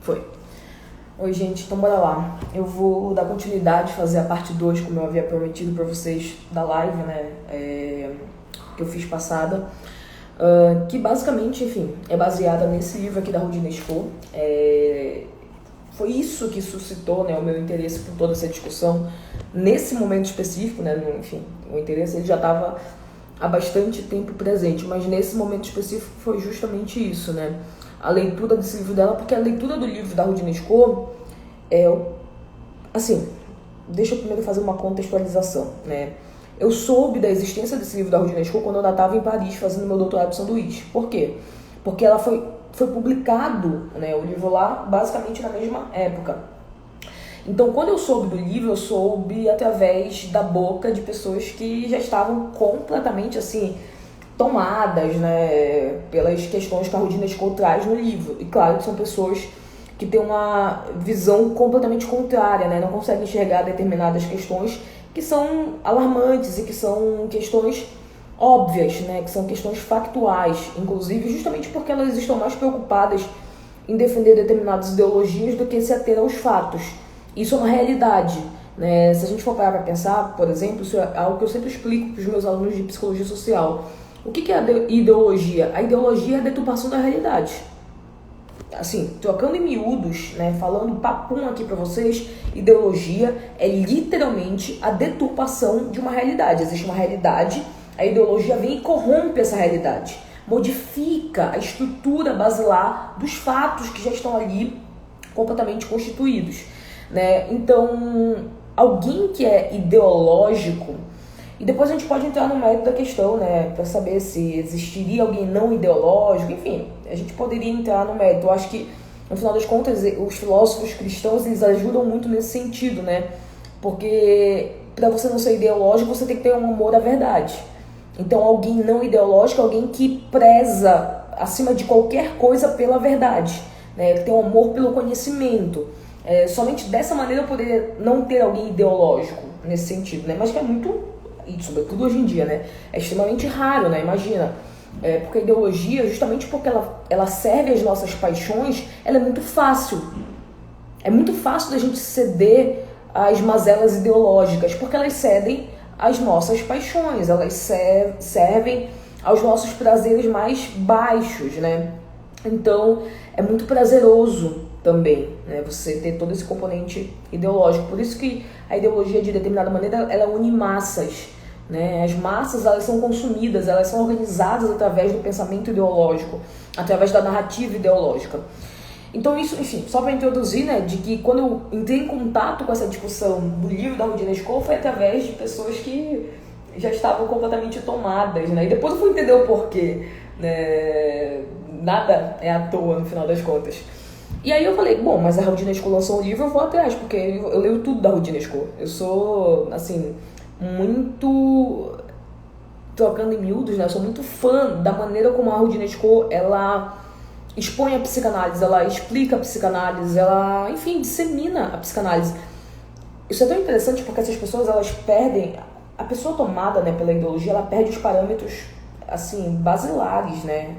Foi. Oi, gente, então bora lá. Eu vou dar continuidade, fazer a parte 2, como eu havia prometido pra vocês, da live, né, que eu fiz passada. Que basicamente, enfim, é baseada nesse livro aqui da Rudina Scola. Foi isso que suscitou, né, o meu interesse por toda essa discussão nesse momento específico, né, enfim, o interesse ele já estava há bastante tempo presente, mas nesse momento específico foi justamente isso, né, a leitura desse livro dela, porque a leitura do livro da Rudina Scola assim, deixa eu primeiro fazer uma contextualização, né. Eu soube da existência desse livro da Rudina Scola quando eu ainda estava em Paris fazendo meu doutorado de sanduíche. Por quê? Porque ela foi publicado, né, o livro lá, basicamente na mesma época. Então, quando eu soube do livro, eu soube através da boca de pessoas que já estavam completamente, assim, tomadas, né, pelas questões que a Rudina Scola traz no livro. E claro que são pessoas que têm uma visão completamente contrária, né, não conseguem enxergar determinadas questões que são alarmantes e que são questões óbvias, né, que são questões factuais, inclusive justamente porque elas estão mais preocupadas em defender determinadas ideologias do que se ater aos fatos. Isso é uma realidade, né? Se a gente for parar para pensar, por exemplo, isso é algo que eu sempre explico para os meus alunos de psicologia social. O que é a ideologia? A ideologia é a deturpação da realidade. Assim, trocando em miúdos, né, falando papum aqui pra vocês, ideologia é literalmente a deturpação de uma realidade. Existe uma realidade, a ideologia vem e corrompe essa realidade, modifica a estrutura basilar dos fatos que já estão ali completamente constituídos, né? Então, alguém que é ideológico, e depois a gente pode entrar no mérito da questão, né, para saber se existiria alguém não ideológico, enfim, a gente poderia entrar no mérito. Eu acho que, no final das contas, os filósofos cristãos, eles ajudam muito nesse sentido, né, porque para você não ser ideológico, você tem que ter um amor à verdade. Então, alguém não ideológico é alguém que preza, acima de qualquer coisa, pela verdade, né, que tem um amor pelo conhecimento. Somente dessa maneira eu poderia não ter alguém ideológico nesse sentido, né, mas que é muito... e sobretudo hoje em dia, né, é extremamente raro, né, imagina, porque a ideologia, justamente porque ela serve às nossas paixões, ela é muito fácil da gente ceder às mazelas ideológicas, porque elas cedem às nossas paixões, elas servem aos nossos prazeres mais baixos, né, então é muito prazeroso também, né, você ter todo esse componente ideológico. Por isso que a ideologia, de determinada maneira, ela une massas, né? As massas, elas são consumidas, elas são organizadas através do pensamento ideológico, através da narrativa ideológica. Então isso, enfim, só para introduzir, né, de que quando eu entrei em contato com essa discussão do livro da Rudina Scola foi através de pessoas que já estavam completamente tomadas, né, e depois eu fui entender o porquê, né, nada é à toa no final das contas. E aí eu falei, bom, mas a Rudina Scola lançou um livro, eu vou atrás, porque eu leio tudo da Rudina Scola. Eu sou, assim, muito... trocando em miúdos, né? Eu sou muito fã da maneira como a Rudina Scola, ela expõe a psicanálise, ela explica a psicanálise, ela, enfim, dissemina a psicanálise. Isso é tão interessante porque essas pessoas, elas perdem... A pessoa tomada, né, pela ideologia, ela perde os parâmetros, assim, basilares, né?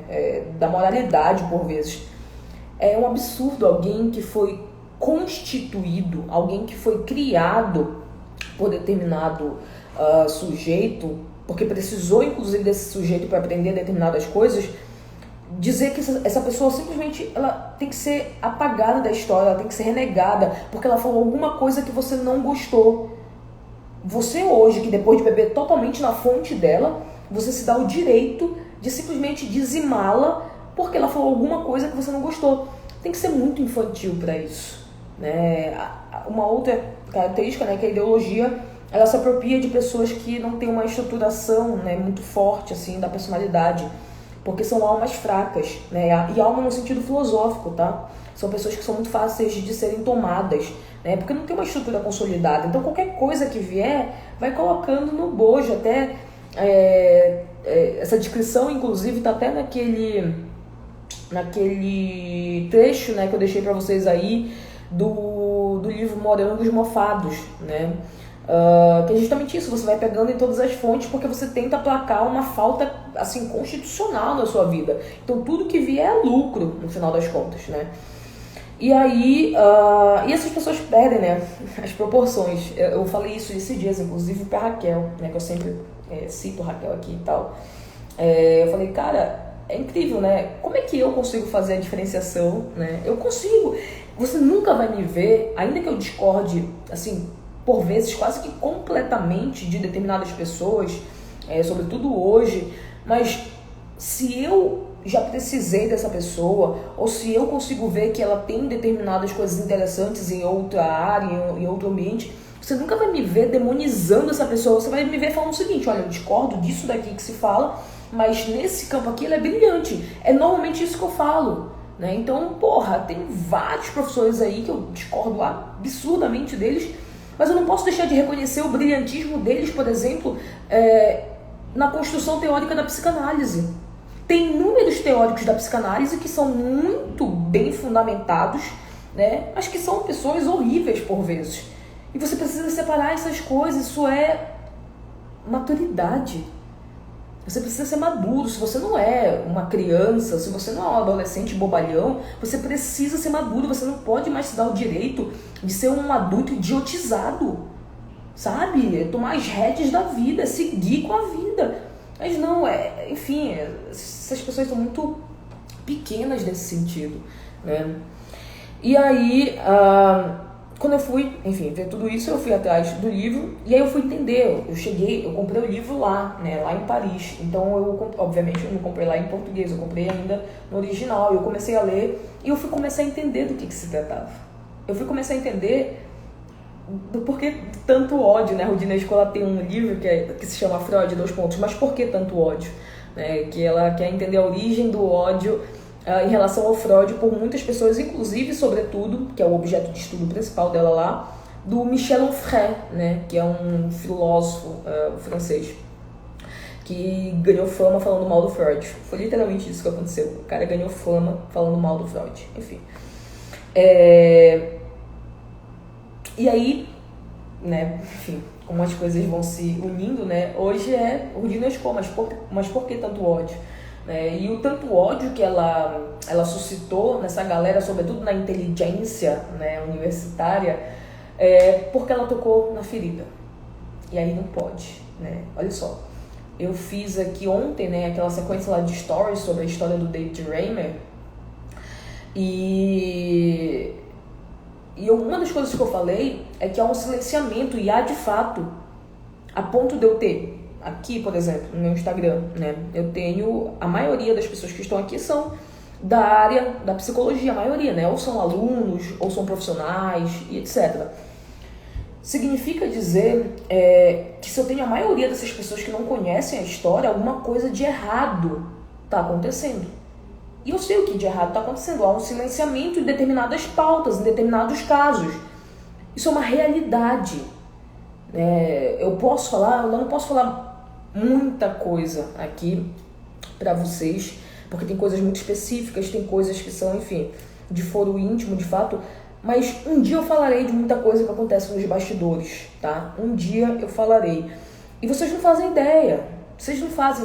Da moralidade, por vezes. É um absurdo alguém que foi constituído, alguém que foi criado por determinado sujeito, porque precisou inclusive desse sujeito para aprender determinadas coisas, dizer que essa pessoa simplesmente ela tem que ser apagada da história, ela tem que ser renegada, porque ela falou alguma coisa que você não gostou. Você hoje, que depois de beber totalmente na fonte dela, você se dá o direito de simplesmente dizimá-la porque ela falou alguma coisa que você não gostou. Tem que ser muito infantil para isso, né? Uma outra característica, né, que a ideologia, ela se apropria de pessoas que não têm uma estruturação, né, muito forte assim, da personalidade, porque são almas fracas, né? E alma no sentido filosófico, tá? São pessoas que são muito fáceis de serem tomadas, né? Porque não tem uma estrutura consolidada. Então qualquer coisa que vier vai colocando no bojo. Até essa descrição, inclusive, tá até naquele trecho, né, que eu deixei para vocês aí do livro Morangos Mofados, né? Que é justamente isso, você vai pegando em todas as fontes porque você tenta aplacar uma falta, assim, constitucional na sua vida. Então tudo que vier é lucro, no final das contas, né? E aí, e essas pessoas perdem, né, as proporções. Eu falei isso esses dias, inclusive, pra Raquel, né, que eu sempre cito Raquel aqui e tal. Eu falei, cara, é incrível, né? Como é que eu consigo fazer a diferenciação, né? Eu consigo. Você nunca vai me ver, ainda que eu discorde, assim, por vezes, quase que completamente de determinadas pessoas, sobretudo hoje, mas se eu já precisei dessa pessoa, ou se eu consigo ver que ela tem determinadas coisas interessantes em outra área, em outro ambiente, você nunca vai me ver demonizando essa pessoa, você vai me ver falando o seguinte, olha, eu discordo disso daqui que se fala, mas nesse campo aqui ele é brilhante. É normalmente isso que eu falo, né? Então, porra, tem vários professores aí que eu discordo absurdamente deles, mas eu não posso deixar de reconhecer o brilhantismo deles, por exemplo, na construção teórica da psicanálise. Tem inúmeros teóricos da psicanálise que são muito bem fundamentados, né? Mas que são pessoas horríveis por vezes. E você precisa separar essas coisas, isso é maturidade. Você precisa ser maduro. Se você não é uma criança, se você não é um adolescente bobalhão, você precisa ser maduro. Você não pode mais se dar o direito de ser um adulto idiotizado, sabe? Tomar as rédeas da vida, seguir com a vida. Mas não, enfim, essas pessoas são muito pequenas nesse sentido, né? E aí, quando eu fui, enfim, ver tudo isso, eu fui atrás do livro e aí eu fui entender. Eu comprei o livro lá, né, lá em Paris. Então, obviamente, eu não comprei lá em português, eu comprei ainda no original. Eu comecei a ler e eu fui começar a entender do que se tratava. Eu fui começar a entender do porquê tanto ódio, né? A Rudina Escola tem um livro que se chama Freud, mas por que tanto ódio? Né? Que ela quer entender a origem do ódio em relação ao Freud por muitas pessoas, inclusive, sobretudo, que é o objeto de estudo principal dela lá, do Michel Onfray, né? Que é um filósofo francês que ganhou fama falando mal do Freud. Foi literalmente isso que aconteceu. O cara ganhou fama falando mal do Freud. Enfim. E aí, né, enfim, como as coisas vão se unindo, né, hoje é Rudina Escola, mas por que tanto ódio? E o tanto ódio que ela suscitou nessa galera, sobretudo na inteligência, né, universitária, porque ela tocou na ferida. E aí não pode, né? Olha só, eu fiz aqui ontem, né, aquela sequência lá de stories sobre a história do David Reimer, e uma das coisas que eu falei é que há um silenciamento, e há de fato, a ponto de eu ter, aqui, por exemplo, no meu Instagram, né, eu tenho, a maioria das pessoas que estão aqui são da área da psicologia, a maioria, né, ou são alunos, ou são profissionais, e etc. Significa dizer que se eu tenho a maioria dessas pessoas que não conhecem a história, alguma coisa de errado está acontecendo. E eu sei o que de errado está acontecendo. Há um silenciamento em determinadas pautas, em determinados casos. Isso é uma realidade. Eu não posso falar muita coisa aqui para vocês, porque tem coisas muito específicas, tem coisas que são, enfim, de foro íntimo, de fato. Mas um dia eu falarei de muita coisa que acontece nos bastidores, tá? Um dia eu falarei. E vocês não fazem ideia. Vocês não fazem,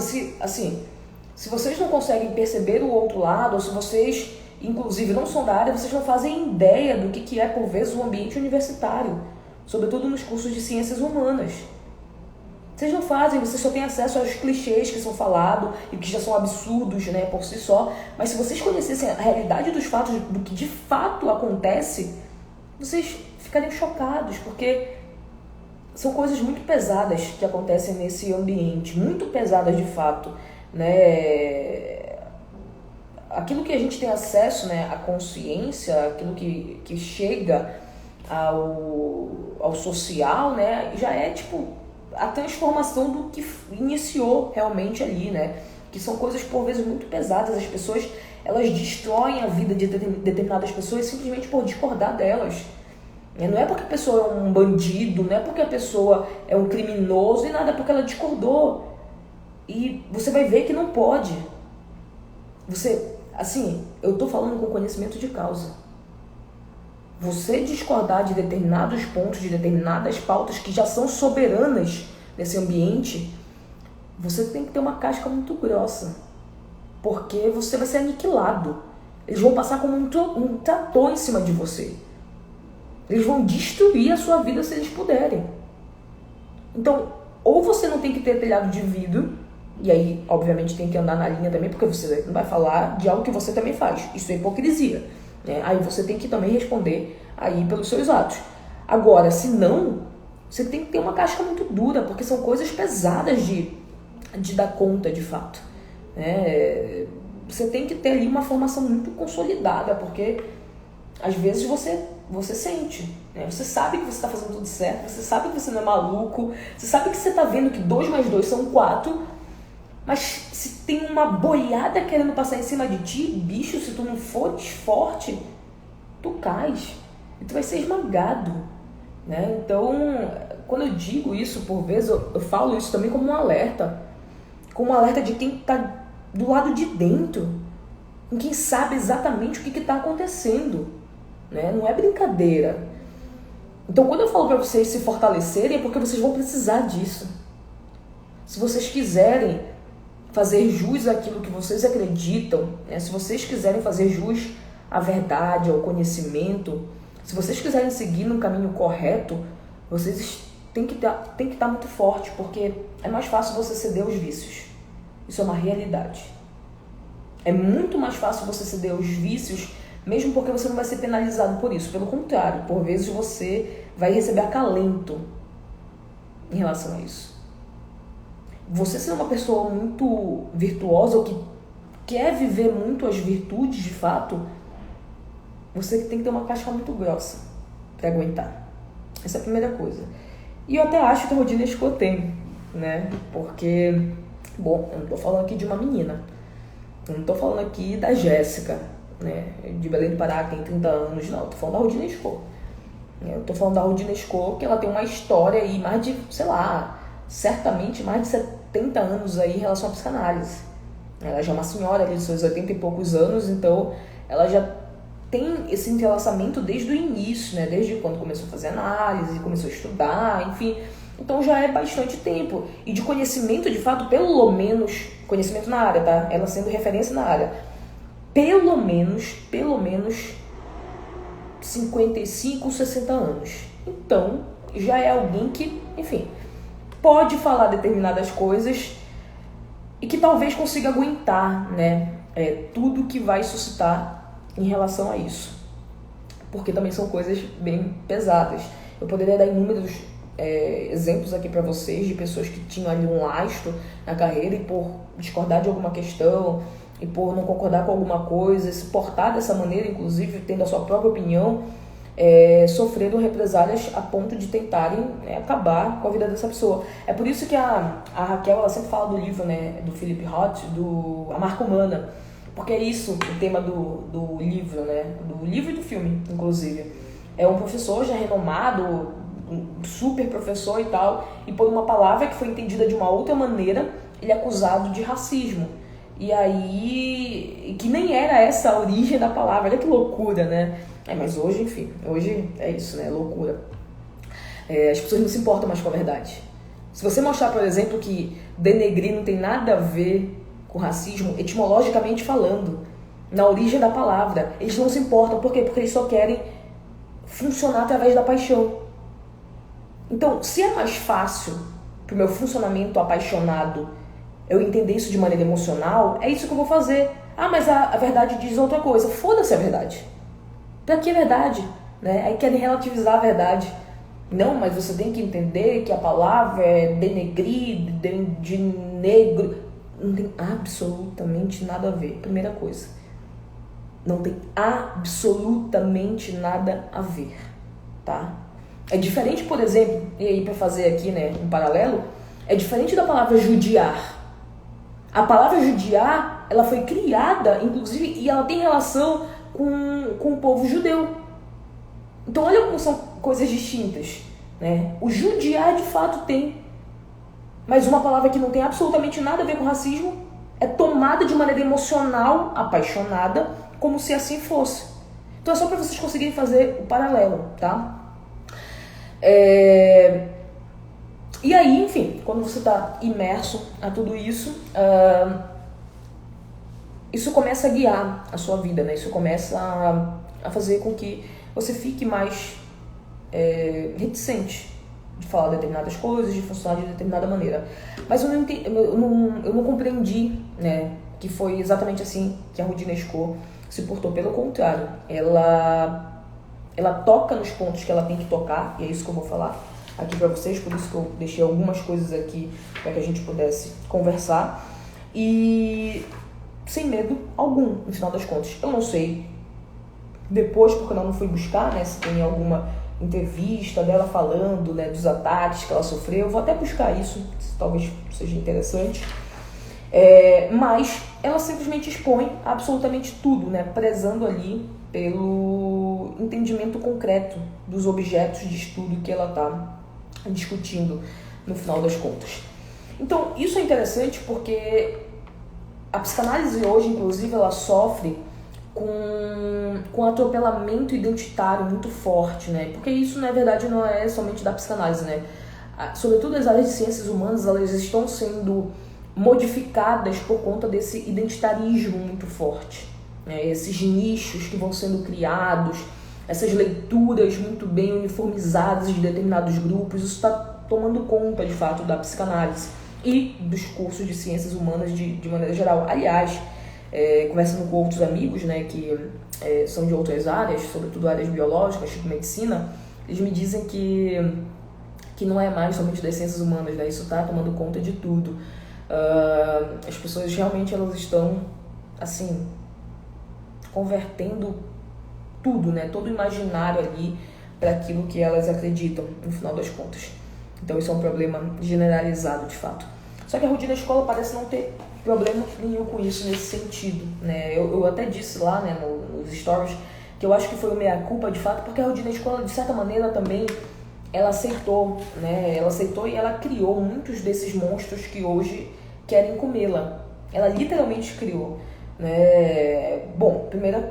se vocês não conseguem perceber o outro lado, ou se vocês, inclusive, não são da área, vocês não fazem ideia do que é, por vezes, o ambiente universitário, sobretudo nos cursos de ciências humanas. Vocês não fazem, vocês só têm acesso aos clichês que são falados e que já são absurdos, né, por si só. Mas se vocês conhecessem a realidade dos fatos, do que de fato acontece, vocês ficariam chocados, porque são coisas muito pesadas que acontecem nesse ambiente, muito pesadas de fato. Né? Aquilo que a gente tem acesso, né, à consciência, aquilo que chega ao social, né, já é tipo a transformação do que iniciou realmente ali, né? Que são coisas por vezes muito pesadas. As pessoas, elas destroem a vida de determinadas pessoas simplesmente por discordar delas. Não é porque a pessoa é um bandido, não é porque a pessoa é um criminoso e nada, é porque ela discordou. E você vai ver que não pode. Eu tô falando com conhecimento de causa. Você discordar de determinados pontos, de determinadas pautas que já são soberanas nesse ambiente, você tem que ter uma casca muito grossa. Porque você vai ser aniquilado. Eles vão passar como um trator em cima de você. Eles vão destruir a sua vida se eles puderem. Então, ou você não tem que ter telhado de vidro, e aí, obviamente, tem que andar na linha também, porque você não vai falar de algo que você também faz. Isso é hipocrisia, né? Aí você tem que também responder aí pelos seus atos. Agora, se não, você tem que ter uma casca muito dura, porque são coisas pesadas de dar conta, de fato, né? Você tem que ter ali uma formação muito consolidada, porque às vezes você sente, né? Você sabe que você está fazendo tudo certo, você sabe que você não é maluco, você sabe que você está vendo que 2 mais 2 são 4, mas se tem uma boiada querendo passar em cima de ti, bicho, se tu não for forte, tu cais e tu vai ser esmagado, né? Então, quando eu digo isso, por vezes, eu falo isso também como um alerta de quem está do lado de dentro, com quem sabe exatamente o que está acontecendo, né? Não é brincadeira. Então, quando eu falo para vocês se fortalecerem, é porque vocês vão precisar disso. Se vocês quiserem fazer jus àquilo que vocês acreditam, né? Se vocês quiserem fazer jus à verdade, ao conhecimento, se vocês quiserem seguir no caminho correto, vocês têm que estar muito forte, porque é mais fácil você ceder aos vícios. Isso é uma realidade. É muito mais fácil você ceder aos vícios, mesmo porque você não vai ser penalizado por isso. Pelo contrário, por vezes você vai receber acalento em relação a isso. Você ser uma pessoa muito virtuosa, ou que quer viver muito as virtudes de fato, você tem que ter uma casca muito grossa para aguentar. Essa é a primeira coisa. E eu até acho que a Rodine Escô tem, né? Porque, bom, eu não tô falando aqui de uma menina. Eu não tô falando aqui da Jéssica, né? De Belém do Pará, que tem 30 anos, não. Eu tô falando da Rodine Escô. Eu tô falando da Rodine Escô, que ela tem uma história aí, mais de, sei lá, certamente mais de 70 anos aí em relação à psicanálise. Ela já é uma senhora ali de seus 80 e poucos anos, então ela já tem esse entrelaçamento desde o início, né? Desde quando começou a fazer análise, começou a estudar, enfim. Então já é bastante tempo. E de conhecimento, de fato, pelo menos, conhecimento na área, tá? Ela sendo referência na área. Pelo menos 55, 60 anos. Então, já é alguém que, enfim, pode falar determinadas coisas e que talvez consiga aguentar, né? Tudo que vai suscitar em relação a isso, porque também são coisas bem pesadas. Eu poderia dar inúmeros exemplos aqui para vocês de pessoas que tinham ali um lastro na carreira e por discordar de alguma questão e por não concordar com alguma coisa, se portar dessa maneira, inclusive tendo a sua própria opinião, sofrendo represálias a ponto de tentarem acabar com a vida dessa pessoa. É por isso que a Raquel, ela sempre fala do livro, né, do Philip Roth, do A Marca Humana. Porque é isso o tema do livro, né? Do livro e do filme, inclusive. É um professor já renomado, um super professor e tal, e por uma palavra que foi entendida de uma outra maneira, ele é acusado de racismo. E aí, que nem era essa a origem da palavra. Olha que loucura, né? Mas hoje, enfim, hoje é isso, né? Loucura. As pessoas não se importam mais com a verdade. Se você mostrar, por exemplo, que denegrir não tem nada a ver com racismo, etimologicamente falando, na origem da palavra, eles não se importam. Por quê? Porque eles só querem funcionar através da paixão. Então, se é mais fácil pro meu funcionamento apaixonado eu entender isso de maneira emocional, é isso que eu vou fazer. Mas a verdade diz outra coisa. Foda-se a verdade. Pra que a verdade? Né? Aí querem relativizar a verdade. Não, mas você tem que entender que a palavra é denegrir, de negro. Não tem absolutamente nada a ver. Primeira coisa. Não tem absolutamente nada a ver. Tá? É diferente, por exemplo, e aí para fazer aqui, né, um paralelo, é diferente da palavra judiar. A palavra judiar, ela foi criada, inclusive, e ela tem relação com o povo judeu. Então olha como são coisas distintas, né? O judiar de fato tem, mas uma palavra que não tem absolutamente nada a ver com racismo é tomada de maneira emocional, apaixonada, como se assim fosse. Então é só para vocês conseguirem fazer o paralelo, tá? E aí, enfim, quando você está imerso a tudo isso, isso começa a guiar a sua vida, né? Isso começa a fazer com que você fique mais reticente de falar determinadas coisas, de funcionar de determinada maneira. Mas eu não compreendi, né, que foi exatamente assim que a Rudina Scoe se portou. Pelo contrário, ela toca nos pontos que ela tem que tocar, e é isso que eu vou falar aqui pra vocês, por isso que eu deixei algumas coisas aqui para que a gente pudesse conversar, e sem medo algum, no final das contas. Eu não sei depois, porque eu não fui buscar, né, se tem alguma entrevista dela falando, né, dos ataques que ela sofreu. Eu vou até buscar isso, talvez seja interessante. Mas ela simplesmente expõe absolutamente tudo, né, prezando ali pelo entendimento concreto dos objetos de estudo que ela está discutindo no final das contas. Então, isso é interessante porque a psicanálise hoje, inclusive, ela sofre com um atropelamento identitário muito forte, né? Porque isso, na verdade, não é somente da psicanálise, né? Sobretudo as áreas de ciências humanas, elas estão sendo modificadas por conta desse identitarismo muito forte, né? Esses nichos que vão sendo criados, essas leituras muito bem uniformizadas de determinados grupos, isso está tomando conta, de fato, da psicanálise e dos cursos de ciências humanas de maneira geral. Aliás, conversando com outros amigos, né, que são de outras áreas, sobretudo áreas biológicas, tipo medicina, eles me dizem que não é mais somente das ciências humanas, né, isso está tomando conta de tudo. As pessoas realmente elas estão, assim, convertendo tudo, né, todo o imaginário ali para aquilo que elas acreditam, no final das contas. Então isso é um problema generalizado, de fato. Só que a Rudina Scoe parece não ter problema nenhum com isso nesse sentido, né? Eu até disse lá, né, nos stories, que eu acho que foi o meia-culpa, de fato, porque a Rudina Scoe, de certa maneira, também ela aceitou, né? Ela aceitou e ela criou muitos desses monstros que hoje querem comê-la. Ela literalmente criou, né? Bom, primeiro,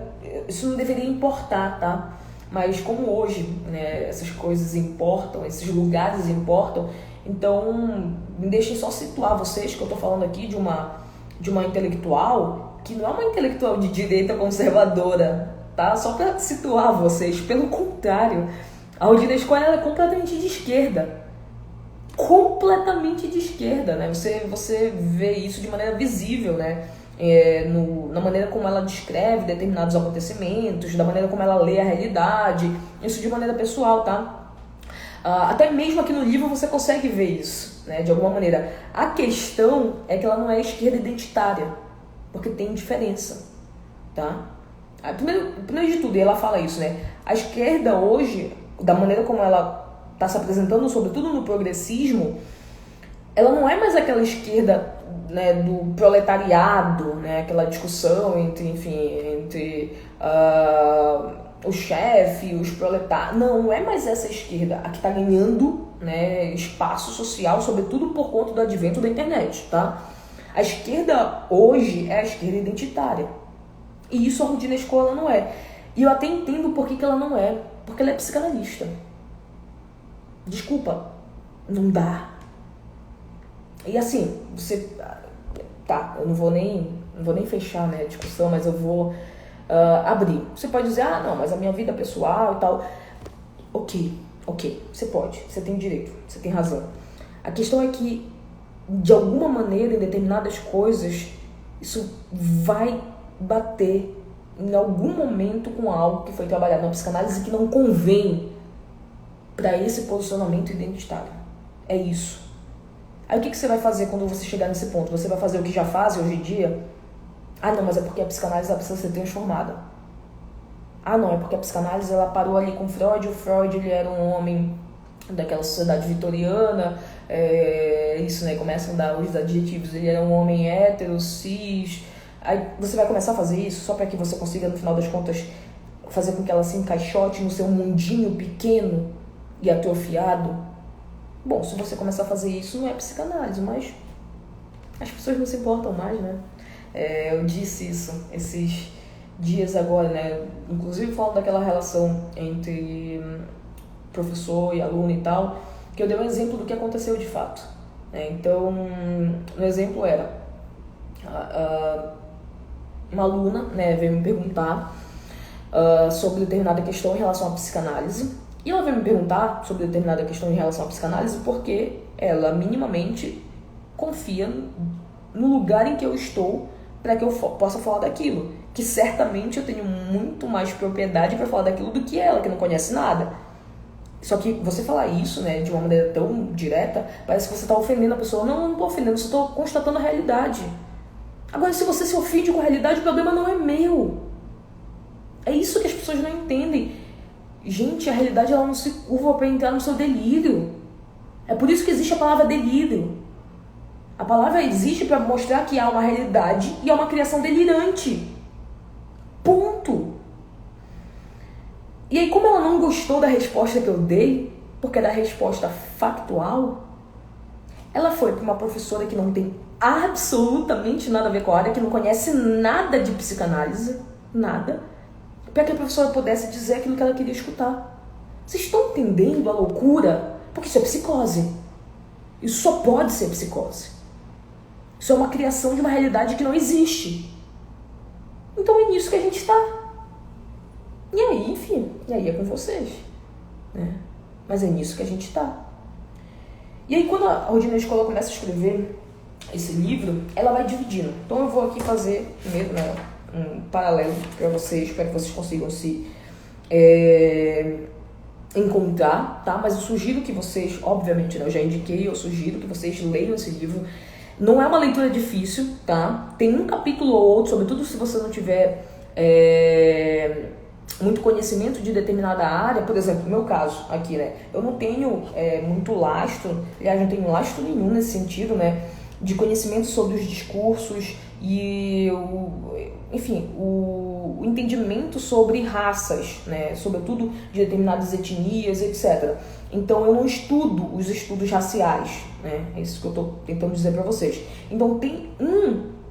isso não deveria importar, tá? Mas como hoje, né, essas coisas importam, esses lugares importam, então me deixem só situar vocês que eu tô falando aqui de uma intelectual que não é uma intelectual de direita conservadora, tá? Só para situar vocês. Pelo contrário, a Rudina Scoe é completamente de esquerda. Completamente de esquerda, né? Você vê isso de maneira visível, né? Na maneira como ela descreve determinados acontecimentos, da maneira como ela lê a realidade, isso de maneira pessoal, tá? Até mesmo aqui no livro você consegue ver isso, né, de alguma maneira. A questão é que ela não é esquerda identitária, porque tem diferença, tá? Primeiro de tudo, e ela fala isso, né? A esquerda hoje, da maneira como ela está se apresentando, sobretudo no progressismo, ela não é mais aquela esquerda, né, do proletariado, né, aquela discussão entre o chefe, os proletários. Não é mais essa esquerda a que está ganhando, né, espaço social, sobretudo por conta do advento da internet, tá? A esquerda hoje é a esquerda identitária. E isso a Rudina Scoe ela não é. E eu até entendo por que ela não é. Porque ela é psicanalista. Desculpa, não dá. E assim, você... Tá, eu não vou nem fechar, né, a discussão, mas eu vou abrir. Você pode dizer, não, mas a minha vida pessoal e tal. Ok, você pode, você tem direito, você tem razão. A questão é que, de alguma maneira, em determinadas coisas, isso vai bater em algum momento com algo que foi trabalhado na psicanálise que não convém para esse posicionamento identitário. É isso. Aí o que você vai fazer quando você chegar nesse ponto? Você vai fazer o que já faz hoje em dia? Não, mas é porque a psicanálise ela precisa ser transformada. Não, é porque a psicanálise ela parou ali com Freud. O Freud ele era um homem daquela sociedade vitoriana. Isso, né? Começam a dar os adjetivos. Ele era um homem hétero, cis. Aí você vai começar a fazer isso só para que você consiga, no final das contas, fazer com que ela se encaixote no seu mundinho pequeno e atrofiado. Bom, se você começar a fazer isso, não é psicanálise, mas as pessoas não se importam mais, né? Eu disse isso esses dias agora, né? Inclusive falando daquela relação entre professor e aluno e tal, que eu dei um exemplo do que aconteceu de fato, né? Então, o exemplo era... uma aluna, né, veio me perguntar sobre determinada questão em relação à psicanálise. E ela veio me perguntar sobre determinada questão em relação à psicanálise porque ela minimamente confia no lugar em que eu estou para que eu possa falar daquilo. Que certamente eu tenho muito mais propriedade para falar daquilo do que ela, que não conhece nada. Só que você falar isso, né, de uma maneira tão direta, parece que você está ofendendo a pessoa. Não, eu não estou ofendendo, eu estou constatando a realidade. Agora, se você se ofende com a realidade, o problema não é meu. É isso que as pessoas não entendem. Gente, a realidade ela não se curva para entrar no seu delírio. É por isso que existe a palavra delírio. A palavra existe para mostrar que há uma realidade e há uma criação delirante. Ponto. E aí, como ela não gostou da resposta que eu dei, porque era a resposta factual, ela foi para uma professora que não tem absolutamente nada a ver com a área, que não conhece nada de psicanálise, nada, para que a professora pudesse dizer aquilo que ela queria escutar. Vocês estão entendendo a loucura? Porque isso é psicose. Isso só pode ser psicose. Isso é uma criação de uma realidade que não existe. Então é nisso que a gente está. E aí, enfim, e aí é com vocês, né? Mas é nisso que a gente está. E aí quando a Rodina Escola começa a escrever esse livro, ela vai dividindo. Então eu vou aqui fazer primeiro, né, um paralelo para vocês consigam se encontrar, tá? Mas eu sugiro que vocês, obviamente, né, eu já indiquei, eu sugiro que vocês leiam esse livro. Não é uma leitura difícil, tá? Tem um capítulo ou outro, sobretudo se você não tiver muito conhecimento de determinada área. Por exemplo, no meu caso aqui, né? Eu não tenho muito lastro, aliás, não tenho lastro nenhum nesse sentido, né? De conhecimento sobre os discursos e o entendimento sobre raças, né? Sobretudo de determinadas etnias, etc. Então eu não estudo os estudos raciais, né? É isso que eu estou tentando dizer para vocês. Então tem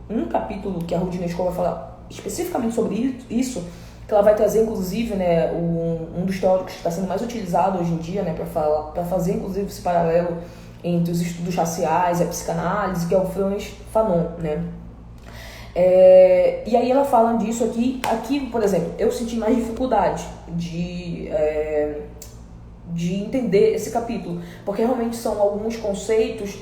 um capítulo que a Rodina Escola vai falar especificamente sobre isso, que ela vai trazer, inclusive, né, um dos teóricos que está sendo mais utilizado hoje em dia, né, para fazer, inclusive, esse paralelo entre os estudos raciais e a psicanálise, que é o Frantz Fanon, né. E aí ela fala disso aqui, por exemplo, eu senti mais dificuldade de entender esse capítulo, porque realmente são alguns conceitos,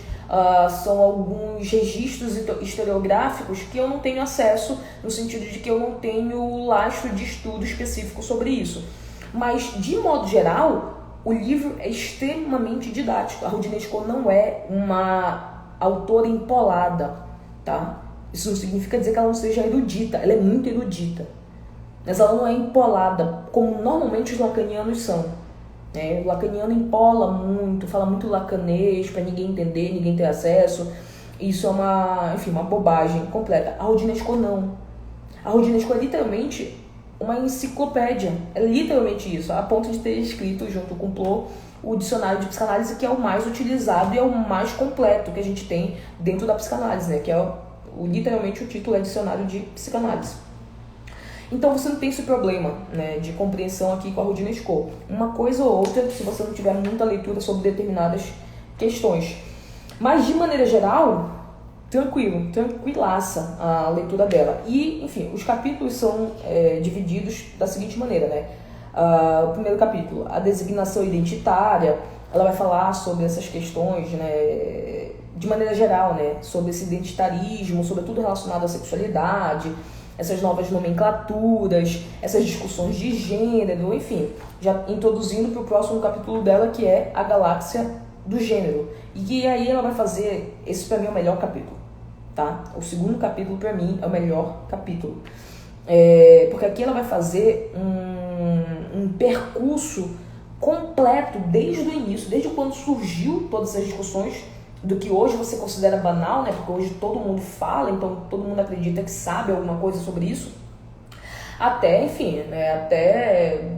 são alguns registros historiográficos que eu não tenho acesso, no sentido de que eu não tenho lastro de estudo específico sobre isso. Mas, de modo geral, o livro é extremamente didático. A Rodina Escola não é uma autora empolada, tá? Isso não significa dizer que ela não seja erudita, ela é muito erudita. Mas ela não é empolada, como normalmente os lacanianos são. O lacaniano empola muito, fala muito lacanês para ninguém entender, ninguém ter acesso. Isso é uma bobagem completa. A Rodina Escola não. A Rodina Escola é literalmente uma enciclopédia. É literalmente isso, a ponto de ter escrito junto com o Plot o dicionário de psicanálise, que é o mais utilizado e é o mais completo que a gente tem dentro da psicanálise, né? Que é literalmente o título é dicionário de psicanálise. Então você não tem esse problema, né, de compreensão aqui com a Rodina Escola. Uma coisa ou outra, se você não tiver muita leitura sobre determinadas questões. Mas, de maneira geral, tranquilaça a leitura dela. E, enfim, os capítulos são divididos da seguinte maneira, né? O primeiro capítulo, a designação identitária, ela vai falar sobre essas questões, né, de maneira geral, né, sobre esse identitarismo, sobretudo relacionado à sexualidade, essas novas nomenclaturas, essas discussões de gênero, enfim, já introduzindo para o próximo capítulo dela, que é a galáxia do gênero. E aí ela vai fazer, esse para mim é o melhor capítulo, tá? O segundo capítulo para mim é o melhor capítulo. Porque aqui ela vai fazer um percurso completo desde o início, desde quando surgiu todas essas discussões, do que hoje você considera banal, né? Porque hoje todo mundo fala, então todo mundo acredita que sabe alguma coisa sobre isso, até, enfim, né? Até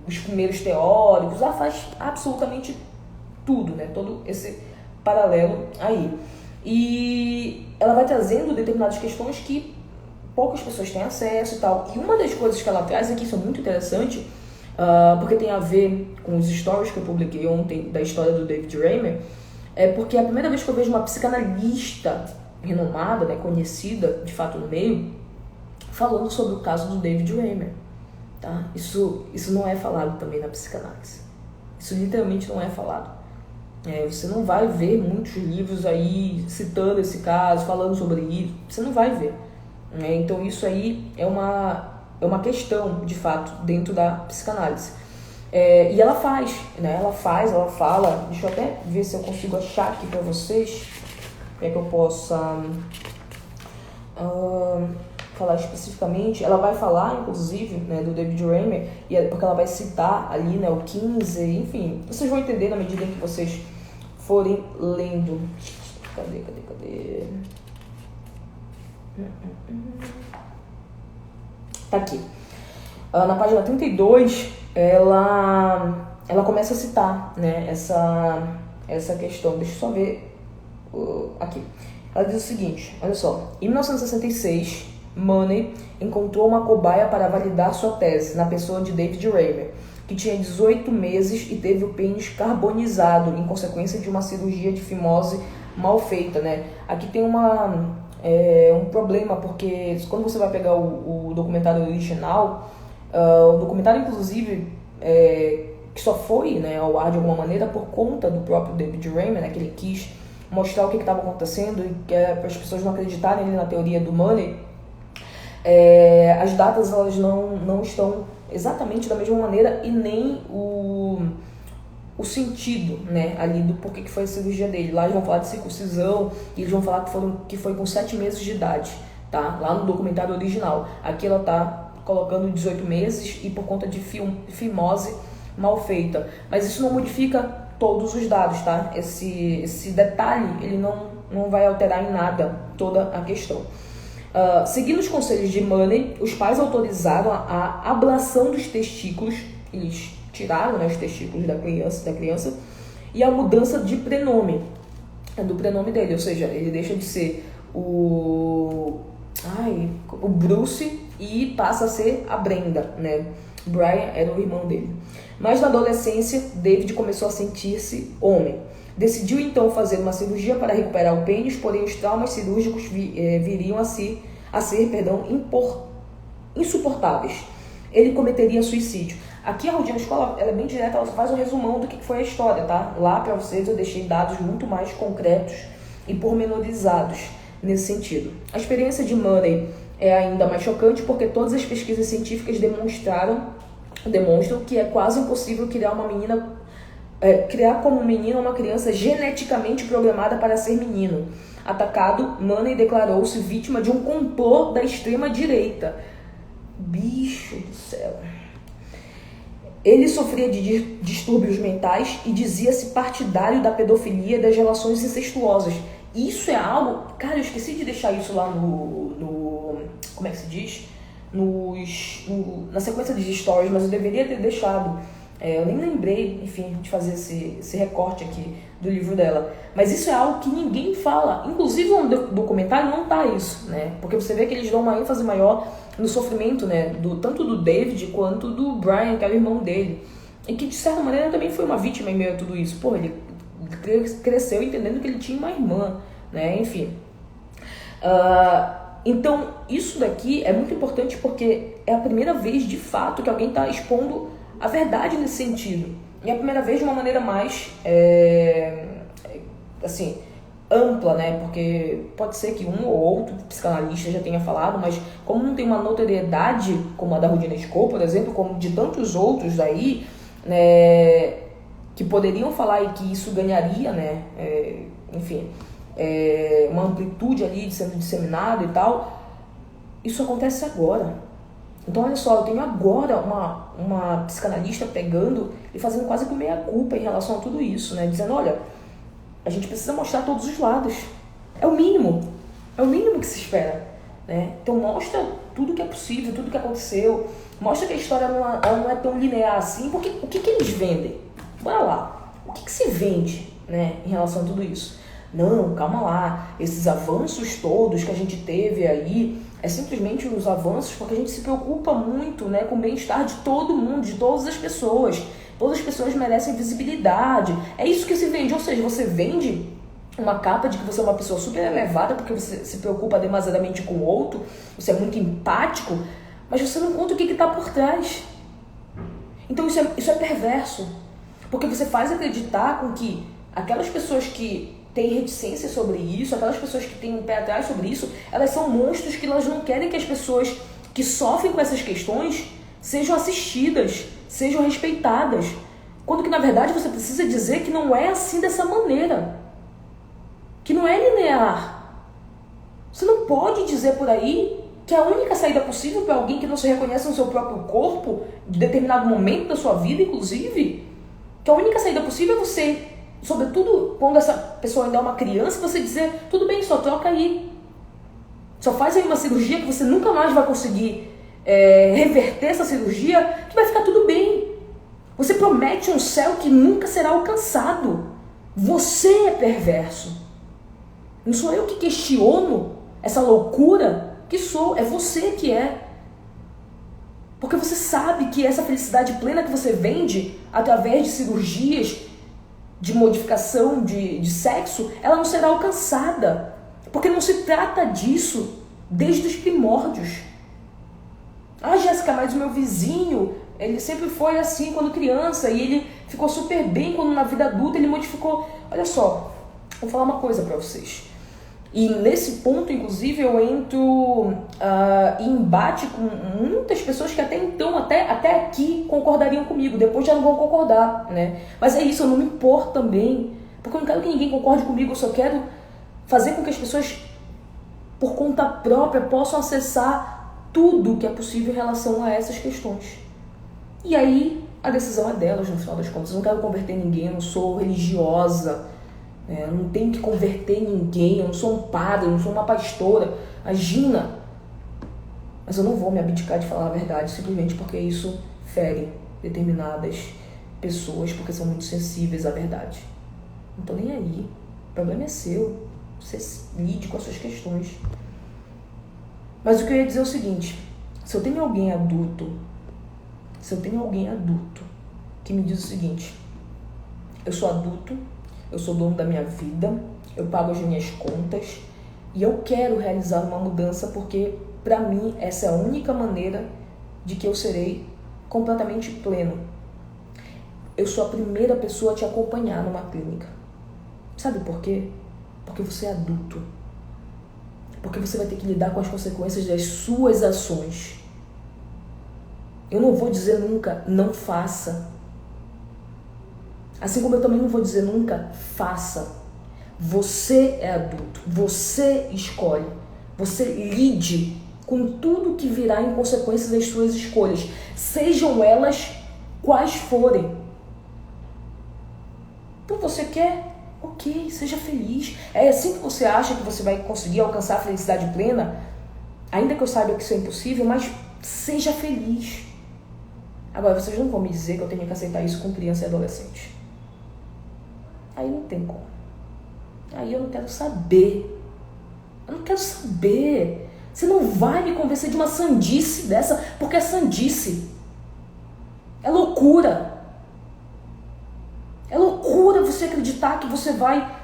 os primeiros teóricos, ela faz absolutamente tudo, né? Todo esse paralelo aí. E ela vai trazendo determinadas questões que poucas pessoas têm acesso e tal. E uma das coisas que ela traz aqui, isso é muito interessante, porque tem a ver com os stories que eu publiquei ontem da história do David Reimer, porque é a primeira vez que eu vejo uma psicanalista renomada, né, conhecida de fato no meio, falando sobre o caso do David Reimer, tá? Isso não é falado também na psicanálise. Isso literalmente não é falado. Você não vai ver muitos livros aí citando esse caso, falando sobre isso. Você não vai ver. Então isso aí é uma questão, de fato, dentro da psicanálise. E ela faz, né? Ela fala. Deixa eu até ver se eu consigo achar aqui pra vocês, para que eu possa falar especificamente. Ela vai falar, inclusive, né, do David Reimer, porque ela vai citar ali, né, o Kinsey, enfim. Vocês vão entender na medida em que vocês forem lendo. Cadê? Tá aqui. Na página 32, ela começa a citar, né, essa questão. Deixa eu só ver aqui. Ela diz o seguinte, olha só. Em 1966, Money encontrou uma cobaia para validar sua tese, na pessoa de David Reimer, que tinha 18 meses e teve o pênis carbonizado em consequência de uma cirurgia de fimose mal feita, né? Aqui tem um problema, porque quando você vai pegar o documentário original, o documentário, inclusive, que só foi, né, ao ar de alguma maneira por conta do próprio David Reimer, né, que ele quis mostrar o que estava acontecendo e para as pessoas não acreditarem na teoria do Money, as datas elas não estão exatamente da mesma maneira e nem o sentido, né, ali do porquê que foi a cirurgia dele. Lá eles vão falar de circuncisão e eles vão falar que foi com 7 meses de idade, tá? Lá no documentário original. Aqui ela tá colocando 18 meses e por conta de fimose mal feita. Mas isso não modifica todos os dados, tá? Esse detalhe, ele não vai alterar em nada toda a questão. Seguindo os conselhos de Money, os pais autorizaram a ablação dos testículos. Eles tiraram, né, os testículos da criança e a mudança de prenome, do prenome dele, ou seja, ele deixa de ser o Bruce e passa a ser a Brenda, né? Brian era o irmão dele. Mas na adolescência, David começou a sentir-se homem. Decidiu então fazer uma cirurgia para recuperar o pênis, porém os traumas cirúrgicos viriam a ser insuportáveis. Ele cometeria suicídio. Aqui a Rodinha Escola, ela é bem direta, ela faz um resumão do que foi a história, tá? Lá para vocês eu deixei dados muito mais concretos e pormenorizados nesse sentido. A experiência de Money é ainda mais chocante porque todas as pesquisas científicas demonstram que é quase impossível criar como menina uma criança geneticamente programada para ser menino. Atacado, Money declarou-se vítima de um complô da extrema-direita. Bicho do céu. Ele sofria de distúrbios mentais e dizia-se partidário da pedofilia e das relações incestuosas. Isso é algo... Cara, eu esqueci de deixar isso lá como é que se diz? Na sequência de stories, mas eu deveria ter deixado. Eu nem lembrei, enfim, de fazer esse recorte aqui do livro dela. Mas isso é algo que ninguém fala. Inclusive no documentário não tá isso, né? Porque você vê que eles dão uma ênfase maior no sofrimento, né? Tanto do David quanto do Brian, que é o irmão dele. E que, de certa maneira, também foi uma vítima em meio a tudo isso. Pô, ele cresceu entendendo que ele tinha uma irmã, né? Enfim. Então, isso daqui é muito importante porque é a primeira vez, de fato, que alguém está expondo a verdade nesse sentido. E é a primeira vez de uma maneira mais, assim, ampla, né? Porque pode ser que um ou outro psicanalista já tenha falado, mas como não tem uma notoriedade como a da Rudina Scoe, por exemplo, como de tantos outros aí, né, que poderiam falar e que isso ganharia, né? Enfim, uma amplitude ali de sendo disseminado e tal, isso acontece agora. Então, olha só, eu tenho agora uma psicanalista pegando e fazendo quase que meia-culpa em relação a tudo isso, né? Dizendo, olha, a gente precisa mostrar todos os lados. É o mínimo que se espera, né? Então, mostra tudo que é possível, tudo que aconteceu. Mostra que a história ela não é tão linear assim, porque o que eles vendem? Bora lá. O que se vende, né, em relação a tudo isso? Não, calma lá. Esses avanços todos que a gente teve aí é simplesmente os avanços porque a gente se preocupa muito, né, com o bem-estar de todo mundo, de todas as pessoas. Todas as pessoas merecem visibilidade. É isso que se vende. Ou seja, você vende uma capa de que você é uma pessoa super elevada porque você se preocupa demasiadamente com o outro, você é muito empático, mas você não conta o que está por trás. Então isso é perverso, porque você faz acreditar com que aquelas pessoas que têm reticência sobre isso, aquelas pessoas que têm um pé atrás sobre isso, elas são monstros que elas não querem que as pessoas que sofrem com essas questões sejam assistidas, sejam respeitadas. Quando que na verdade você precisa dizer que não é assim dessa maneira. Que não é linear. Você não pode dizer por aí que a única saída possível para alguém que não se reconhece no seu próprio corpo, de determinado momento da sua vida, inclusive, que a única saída possível é você, sobretudo quando essa pessoa ainda é uma criança, você dizer, tudo bem, só troca aí. Só faz aí uma cirurgia que você nunca mais vai conseguir reverter essa cirurgia, que vai ficar tudo bem. Você promete um céu que nunca será alcançado. Você é perverso. Não sou eu que questiono essa loucura que sou, é você que é. Porque você sabe que essa felicidade plena que você vende através de cirurgias, de modificação de sexo, ela não será alcançada. Porque não se trata disso desde os primórdios. Ah, Jéssica, mas o meu vizinho, ele sempre foi assim quando criança e ele ficou super bem quando na vida adulta ele modificou. Olha só, vou falar uma coisa pra vocês. E nesse ponto, inclusive, eu entro em embate com muitas pessoas que até então, até aqui, concordariam comigo. Depois já não vão concordar, né? Mas é isso, eu não me importo também. Porque eu não quero que ninguém concorde comigo. Eu só quero fazer com que as pessoas, por conta própria, possam acessar tudo que é possível em relação a essas questões. E aí, a decisão é delas, no final das contas. Eu não quero converter ninguém, eu não sou religiosa. Eu não tenho que converter ninguém, eu não sou um padre, eu não sou uma pastora. Imagina! Mas eu não vou me abdicar de falar a verdade, simplesmente porque isso fere determinadas pessoas, porque são muito sensíveis à verdade. Não tô nem aí. O problema é seu. Você lide com as suas questões. Mas o que eu ia dizer é o seguinte: se eu tenho alguém adulto que me diz o seguinte: eu sou adulto, eu sou dono da minha vida, eu pago as minhas contas e eu quero realizar uma mudança porque, pra mim, essa é a única maneira de que eu serei completamente pleno. Eu sou a primeira pessoa a te acompanhar numa clínica. Sabe por quê? Porque você é adulto. Porque você vai ter que lidar com as consequências das suas ações. Eu não vou dizer nunca, não faça. Assim como eu também não vou dizer nunca, faça. Você é adulto, você escolhe. Você lide com tudo que virá em consequência das suas escolhas, sejam elas quais forem. Então você quer? Ok, seja feliz. É assim que você acha que você vai conseguir alcançar a felicidade plena? Ainda que eu saiba que isso é impossível, mas seja feliz. Agora, vocês não vão me dizer que eu tenho que aceitar isso com criança e adolescente. Aí não tem como. Aí eu não quero saber. Eu não quero saber. Você não vai me convencer de uma sandice dessa, porque é sandice. É loucura. É loucura você acreditar que você vai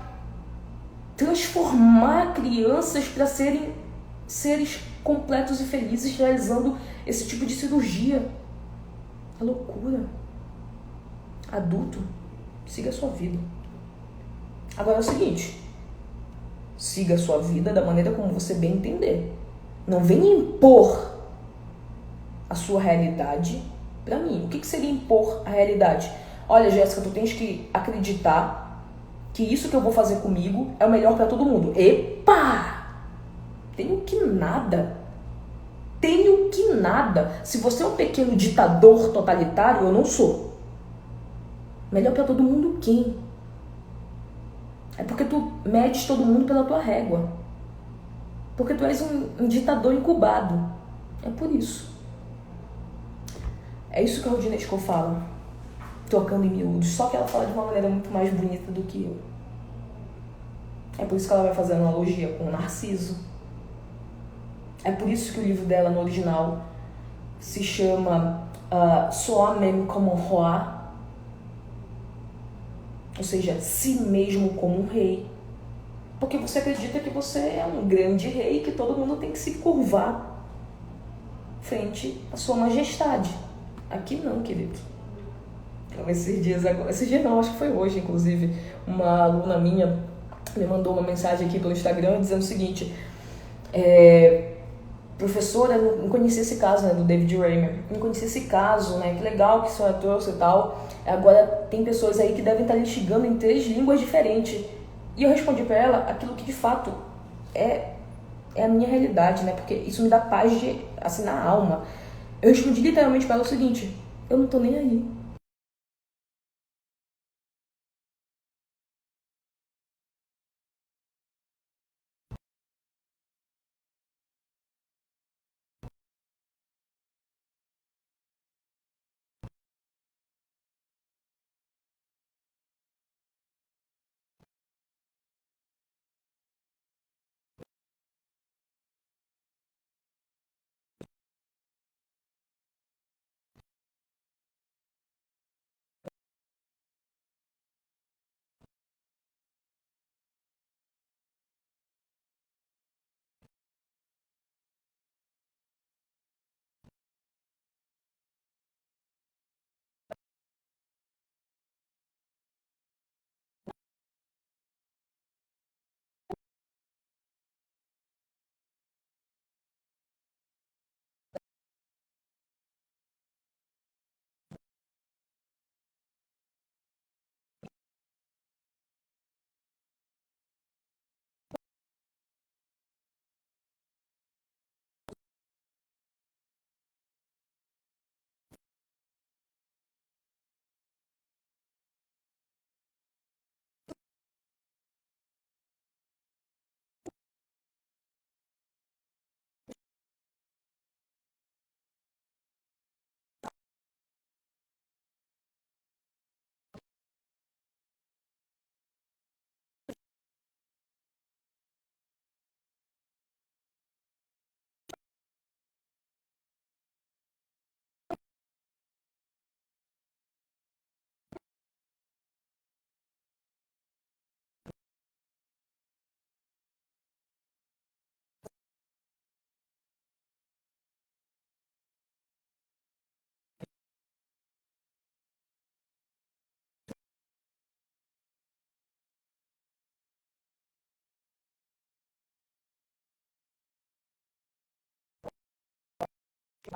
transformar crianças para serem seres completos e felizes realizando esse tipo de cirurgia. É loucura. Adulto, siga a sua vida. Agora é o seguinte: siga a sua vida da maneira como você bem entender. Não venha impor a sua realidade pra mim. O que seria impor a realidade? Olha, Jéssica, tu tens que acreditar que isso que eu vou fazer comigo é o melhor pra todo mundo. Epa! Tenho que nada. Tenho que nada. Se você é um pequeno ditador totalitário, eu não sou. Melhor pra todo mundo quem? É porque tu medes todo mundo pela tua régua. Porque tu és um ditador incubado. É por isso. É isso que a Rudinesco fala, trocando em miúdos. Só que ela fala de uma maneira muito mais bonita do que eu. É por isso que ela vai fazer analogia com o Narciso. É por isso que o livro dela no original se chama Soi-même comme un roi. Ou seja, si mesmo como um rei. porque você acredita que você é um grande rei e que todo mundo tem que se curvar frente à sua majestade. Aqui não, querido. Então, esses dias não, acho que foi hoje, inclusive, uma aluna minha me mandou uma mensagem aqui pelo Instagram dizendo o seguinte: professora, não conhecia esse caso, né, do David Raymer, não conhecia esse caso, né, que legal que a senhora trouxe e tal, agora tem pessoas aí que devem estar litigando em 3 línguas diferentes. E eu respondi pra ela aquilo que de fato é a minha realidade, né, porque isso me dá paz assim, na alma. Eu respondi literalmente pra ela o seguinte: eu não tô nem aí.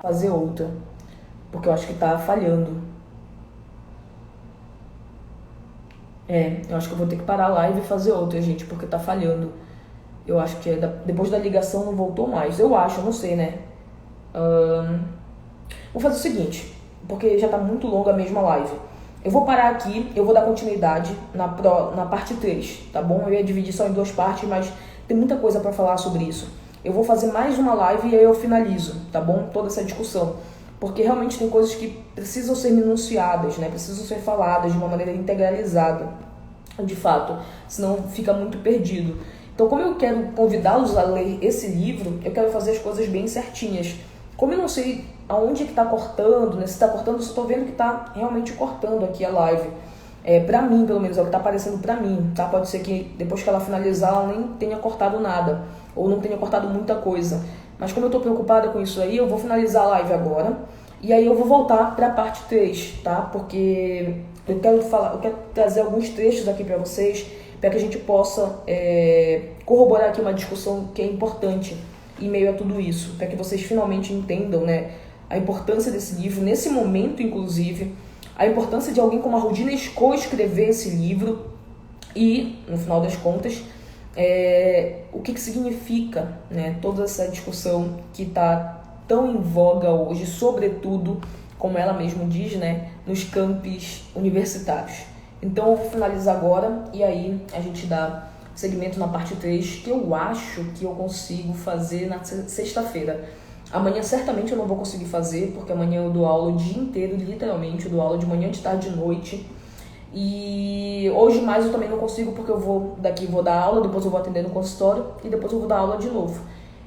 Fazer outra, porque eu acho que tá falhando. Eu acho que eu vou ter que parar a live e fazer outra, gente, porque tá falhando. Eu acho que depois da ligação não voltou mais. Eu acho, eu não sei, né? Vou fazer o seguinte, porque já tá muito longa a mesma live. Eu vou parar aqui, eu vou dar continuidade na parte 3, tá bom? Eu ia dividir só em 2 partes, mas tem muita coisa pra falar sobre isso. Eu vou fazer mais uma live e aí eu finalizo, tá bom? Toda essa discussão. Porque realmente tem coisas que precisam ser minuciadas, né? Precisam ser faladas de uma maneira integralizada, de fato. Senão fica muito perdido. Então, como eu quero convidá-los a ler esse livro, eu quero fazer as coisas bem certinhas. Como eu não sei aonde que tá cortando, né? Se tá cortando, eu só tô vendo que tá realmente cortando aqui a live. Pra mim, pelo menos, é o que tá aparecendo pra mim, tá? Pode ser que depois que ela finalizar, ela nem tenha cortado nada. Ou não tenha cortado muita coisa. Mas como eu tô preocupada com isso aí, eu vou finalizar a live agora. E aí eu vou voltar pra parte 3, tá? Porque eu quero trazer alguns trechos aqui pra vocês, para que a gente possa corroborar aqui uma discussão que é importante em meio a tudo isso, para que vocês finalmente entendam, né, a importância desse livro, nesse momento, inclusive, a importância de alguém como a Rudina Scoe escrever esse livro e, no final das contas, o que significa, né, toda essa discussão que está tão em voga hoje, sobretudo, como ela mesma diz, né, nos campos universitários. Então eu vou finalizar agora e aí a gente dá segmento na parte 3, que eu acho que eu consigo fazer na sexta-feira. Amanhã certamente eu não vou conseguir fazer, porque amanhã eu dou aula o dia inteiro, literalmente, eu dou aula de manhã, de tarde, de noite. E hoje mais eu também não consigo, porque eu vou dar aula, depois eu vou atender no consultório e depois eu vou dar aula de novo.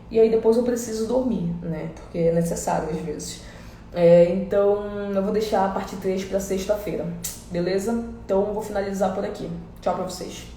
E aí depois eu preciso dormir, né? Porque é necessário às vezes. Então eu vou deixar a parte 3 para sexta-feira, beleza? Então eu vou finalizar por aqui. Tchau pra vocês.